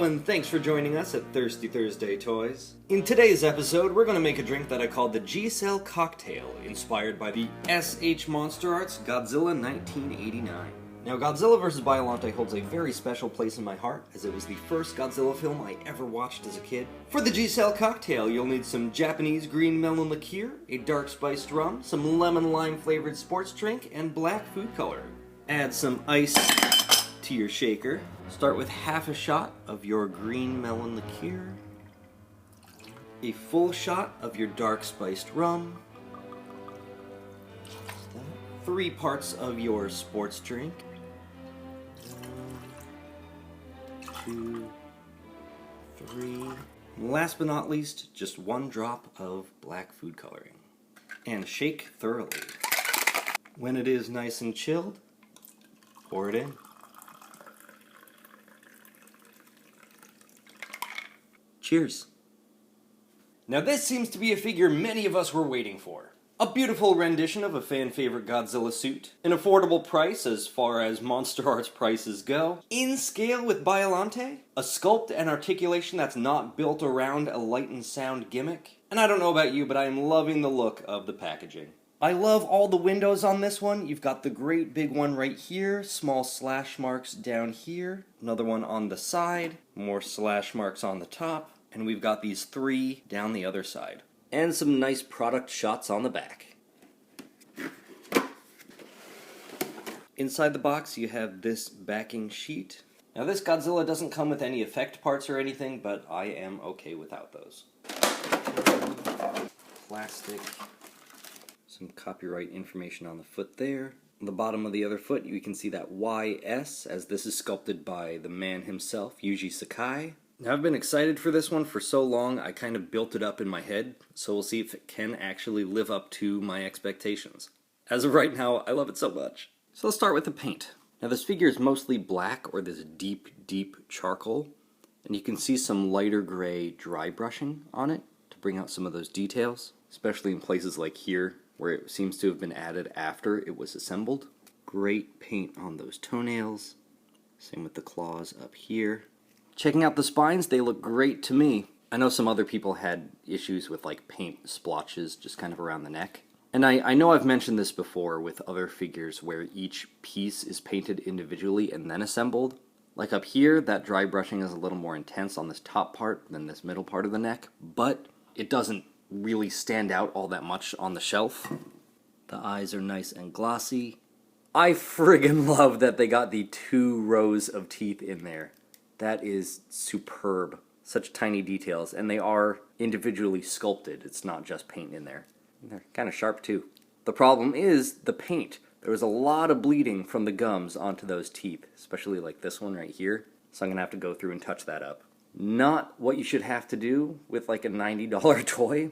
and thanks for joining us at Thirsty Thursday Toys. In today's episode, we're going to make a drink that I called the G-Cell Cocktail, inspired by the S.H.MonsterArts Godzilla 1989. Now, Godzilla vs. Biollante holds a very special place in my heart, as it was the first Godzilla film I ever watched as a kid. For the G-Cell Cocktail, you'll need some Japanese green melon liqueur, a dark spiced rum, some lemon lime flavored sports drink, and black food coloring. Add some ice to your shaker. Start with half a shot of your green melon liqueur, a full shot of your dark spiced rum, 3 parts of your sports drink, 2, 3, and last but not least, just 1 drop of black food coloring. And shake thoroughly. When it is nice and chilled, pour it in. Cheers. Now this seems to be a figure many of us were waiting for. A beautiful rendition of a fan-favorite Godzilla suit, an affordable price as far as MonsterArts prices go, in scale with Biollante, a sculpt and articulation that's not built around a light and sound gimmick, and I don't know about you, but I am loving the look of the packaging. I love all the windows on this one. You've got the great big one right here, small slash marks down here, another one on the side, more slash marks on the top, and we've got these 3 down the other side. And some nice product shots on the back. Inside the box you have this backing sheet. Now this Godzilla doesn't come with any effect parts or anything, but I am okay without those. Plastic. Some copyright information on the foot there. On the bottom of the other foot you can see that YS, as this is sculpted by the man himself, Yuji Sakai. Now, I've been excited for this one for so long, I kind of built it up in my head, so we'll see if it can actually live up to my expectations. As of right now, I love it so much. So let's start with the paint. Now this figure is mostly black, or this deep, deep charcoal, and you can see some lighter gray dry brushing on it to bring out some of those details, especially in places like here, where it seems to have been added after it was assembled. Great paint on those toenails, same with the claws up here. Checking out the spines, they look great to me. I know some other people had issues with like paint splotches just kind of around the neck. And I know I've mentioned this before with other figures where each piece is painted individually and then assembled. Like up here, that dry brushing is a little more intense on this top part than this middle part of the neck, but it doesn't really stand out all that much on the shelf. The eyes are nice and glossy. I friggin' love that they got the 2 rows of teeth in there. That is superb. Such tiny details, and they are individually sculpted. It's not just paint in there. And they're kind of sharp too. The problem is the paint. There was a lot of bleeding from the gums onto those teeth, especially like this one right here. So I'm going to have to go through and touch that up. Not what you should have to do with like a $90 toy.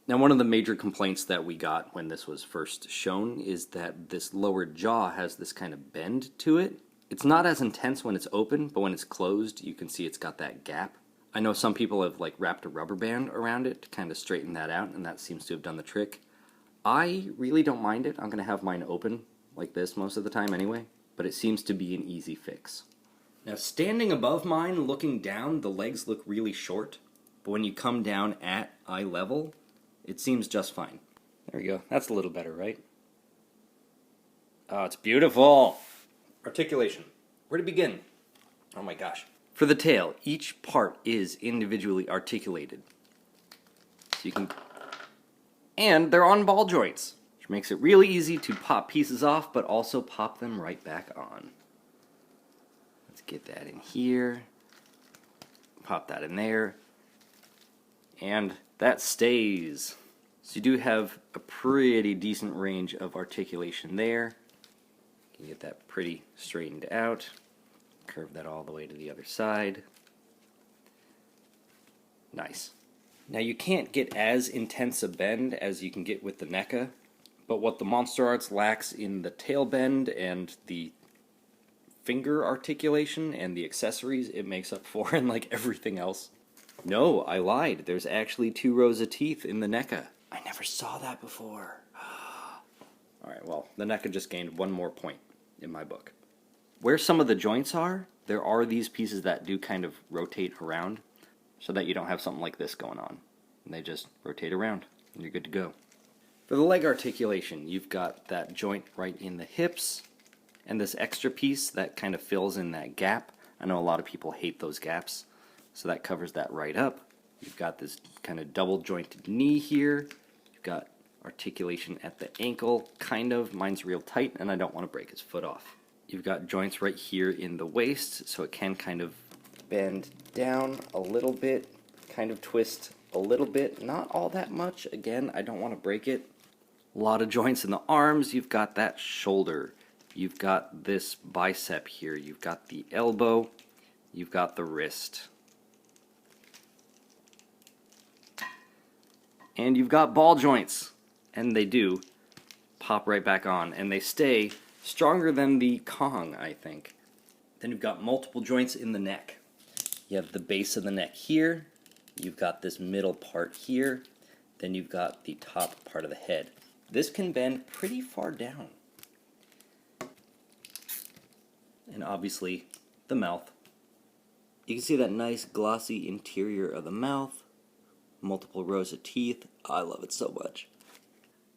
Now, one of the major complaints that we got when this was first shown is that this lower jaw has this kind of bend to it. It's not as intense when it's open, but when it's closed, you can see it's got that gap. I know some people have like wrapped a rubber band around it to kind of straighten that out, and that seems to have done the trick. I really don't mind it. I'm going to have mine open like this most of the time anyway, but it seems to be an easy fix. Now, standing above mine, looking down, the legs look really short, but when you come down at eye level, it seems just fine. There we go. That's a little better, right? Oh, it's beautiful! Articulation. Where to begin? Oh my gosh. For the tail, each part is individually articulated. So you can... And they're on ball joints, which makes it really easy to pop pieces off, but also pop them right back on. Let's get that in here. Pop that in there. And that stays. So you do have a pretty decent range of articulation there. You can get that pretty straightened out. Curve that all the way to the other side. Nice. Now you can't get as intense a bend as you can get with the Neca, but what the MonsterArts lacks in the tail bend and the finger articulation and the accessories, it makes up for in like everything else. No, I lied. There's actually 2 rows of teeth in the Neca. I never saw that before. Alright, well, the Neca just gained 1 more point in my book. Where some of the joints are, There are these pieces that do kind of rotate around so that you don't have something like this going on. And they just rotate around and you're good to go. For the leg articulation, you've got that joint right in the hips and this extra piece that kind of fills in that gap. I know a lot of people hate those gaps, so that covers that right up. You've got this kind of double jointed knee here. You've got articulation at the ankle, kind of. Mine's real tight and I don't want to break his foot off. You've got joints right here in the waist, so it can kind of bend down a little bit, kind of twist a little bit, not all that much. Again, I don't want to break it. A lot of joints in the arms. You've got that shoulder. You've got this bicep here. You've got the elbow. You've got the wrist. And you've got ball joints. And they do pop right back on. And they stay stronger than the Kong, I think. Then you've got multiple joints in the neck. You have the base of the neck here. You've got this middle part here. Then you've got the top part of the head. This can bend pretty far down. And obviously, the mouth. You can see that nice glossy interior of the mouth. Multiple rows of teeth. I love it so much.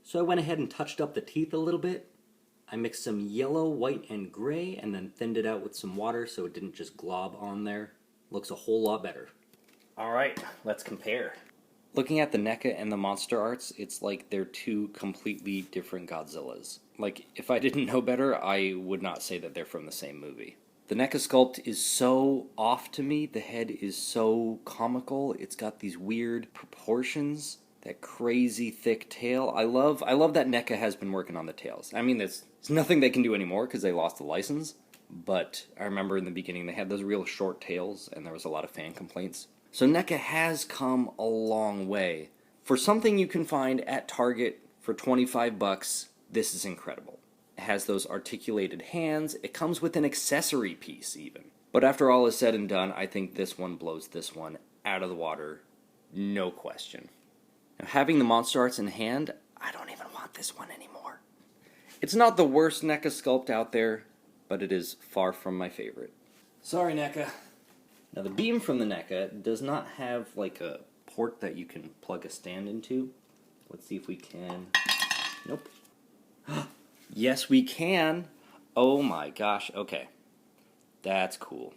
So I went ahead and touched up the teeth a little bit. I mixed some yellow, white, and gray, and then thinned it out with some water so it didn't just glob on there. Looks a whole lot better. Alright, let's compare. Looking at the Neca and the MonsterArts, it's like they're two completely different Godzillas. Like, if I didn't know better, I would not say that they're from the same movie. The Neca sculpt is so off to me. The head is so comical. It's got these weird proportions. That crazy thick tail. I love that Neca has been working on the tails. I mean, there's nothing they can do anymore because they lost the license. But I remember in the beginning they had those real short tails and there was a lot of fan complaints. So Neca has come a long way. For something you can find at Target for 25 bucks, this is incredible. It has those articulated hands. It comes with an accessory piece even. But after all is said and done, I think this one blows this one out of the water. No question. Now, having the MonsterArts in hand, I don't even want this one anymore. It's not the worst Neca sculpt out there, but it is far from my favorite. Sorry, Neca. Now, the beam from the Neca does not have like a port that you can plug a stand into. Let's see if we can. Nope. Yes, we can. Oh my gosh. Okay. That's cool.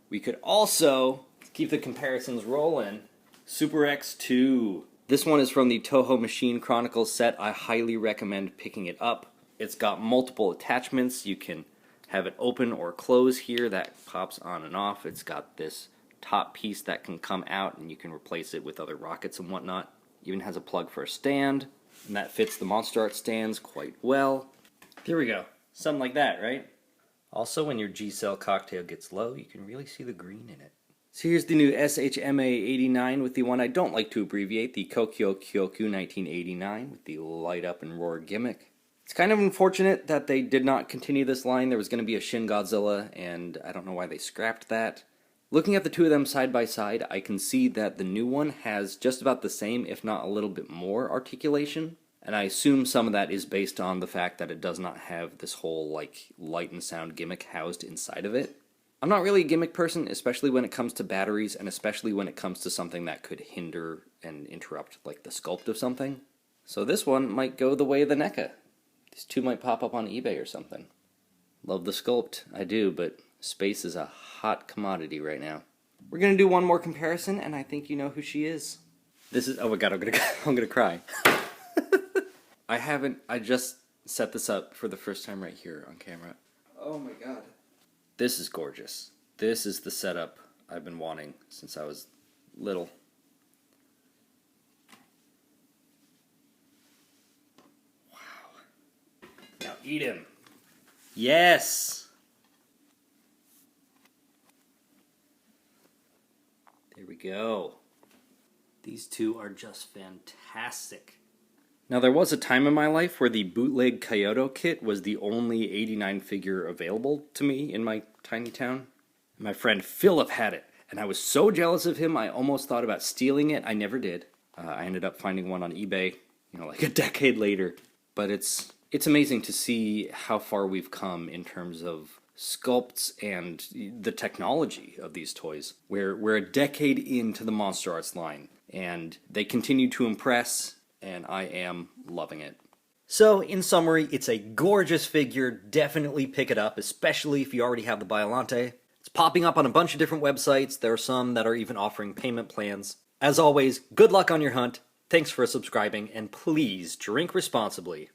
We could also keep the comparisons rolling. Super X2. This one is from the Toho Machine Chronicles set. I highly recommend picking it up. It's got multiple attachments. You can have it open or close here. That pops on and off. It's got this top piece that can come out and you can replace it with other rockets and whatnot. Even has a plug for a stand. And that fits the MonsterArts stands quite well. There we go. Something like that, right? Also, when your G-Cell cocktail gets low, you can really see the green in it. So here's the new SHMA 89 with the one I don't like to abbreviate, the Kokyo Kyoku 1989 with the light up and roar gimmick. It's kind of unfortunate that they did not continue this line. There was going to be a Shin Godzilla, and I don't know why they scrapped that. Looking at the two of them side by side, I can see that the new one has just about the same, if not a little bit more articulation. And I assume some of that is based on the fact that it does not have this whole like light and sound gimmick housed inside of it. I'm not really a gimmick person, especially when it comes to batteries, and especially when it comes to something that could hinder and interrupt like the sculpt of something. So this one might go the way of the Neca. These two might pop up on eBay or something. Love the sculpt, I do, but space is a hot commodity right now. We're gonna do one more comparison, and I think you know who she is. This is, oh my god, I'm gonna cry. I just set this up for the first time right here on camera. Oh my god. This is gorgeous. This is the setup I've been wanting since I was little. Wow. Now eat him. Yes! There we go. These two are just fantastic. Now, there was a time in my life where the bootleg Kyoto kit was the only 89 figure available to me in my tiny town. My friend Philip had it, and I was so jealous of him I almost thought about stealing it. I never did. I ended up finding one on eBay, like a decade later. But it's amazing to see how far we've come in terms of sculpts and the technology of these toys. We're a decade into the Monster Arts line, and they continue to impress, and I am loving it. So, in summary, it's a gorgeous figure. Definitely pick it up, especially if you already have the Biollante. It's popping up on a bunch of different websites. There are some that are even offering payment plans. As always, good luck on your hunt. Thanks for subscribing, and please drink responsibly.